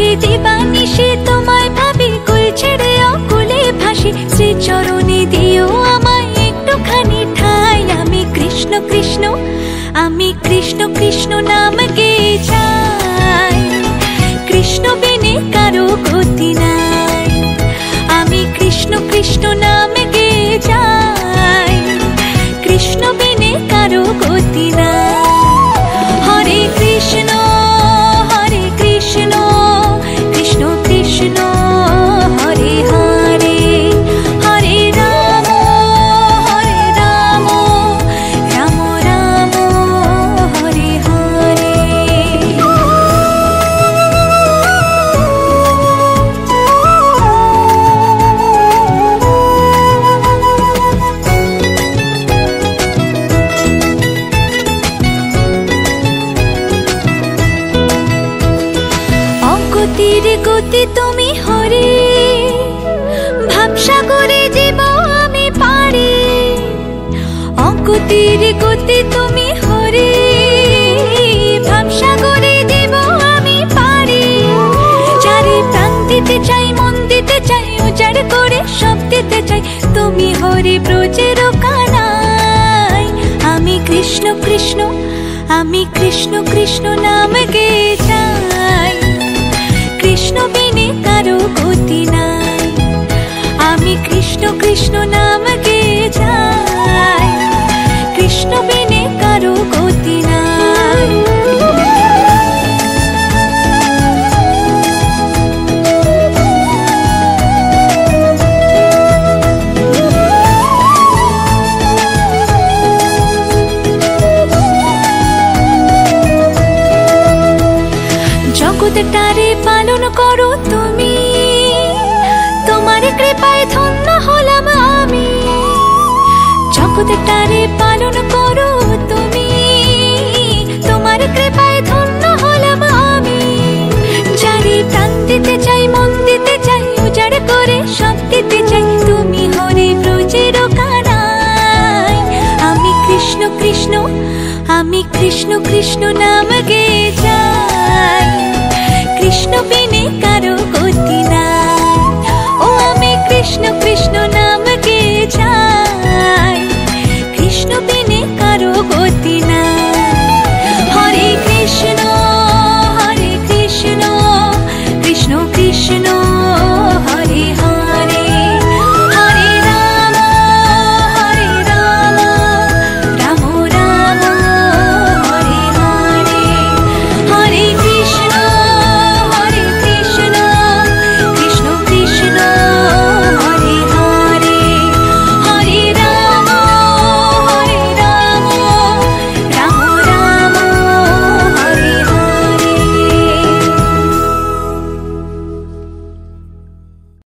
ভাবে দিবানিশি তোমায় ভাবি, কুল ছেড়ে অকুলে ভাসি, শ্রীচরণে দিও আমায় একটুখানি ঠাই। আমি কৃষ্ণ কৃষ্ণ, আমি কৃষ্ণ কৃষ্ণ নাম গেয়ে যাই, কৃষ্ণ বিনে কারো গতি নাই। আমি কৃষ্ণ কৃষ্ণ নাম গেয়ে যাই, কৃষ্ণ বিনে কারো গতি নাই। হরে কৃষ্ণ হরে কৃষ্ণ, কৃষ্ণ কৃষ্ণ হরে হরে, হরে রাম রাম রাম হরে হরে। অগতির গতি তুমি হরে, ভাবসাগরে জীব আমি পারি। অগতির গতি তুমি হরে, ভাবসাগরে জীব আমি পারি। চারি প্রাণ দিতে চাই, মন দিতে চাই, উজাড় করে সব দিতে চাই, তুমি হরি ব্রজের কানাই। আমি কৃষ্ণ কৃষ্ণ, আমি কৃষ্ণ কৃষ্ণ নাম গেয়ে যাই, কৃষ্ণ বিনে কারো গতি নাই। আমি কৃষ্ণ কৃষ্ণ নাম গেয়ে যাই, কৃষ্ণ বিনে কারো গতি নাই। জগৎটারে পালন করো তুমি, তোমার কৃপায় ধন্য হলাম আমি। জগৎটারে পালন করো তুমি, তোমার কৃপায় ধন্য হলাম আমি। যারে প্রাণ দিতে চাই, মন দিতে চাই, উজাড় করে সব দিতে চাই, তুমি হরি ব্রজের কানাই। আমি কৃষ্ণ কৃষ্ণ, আমি কৃষ্ণ কৃষ্ণ নাম গেয়ে যাই, কৃষ্ণ বিনে কারো গতি নাই।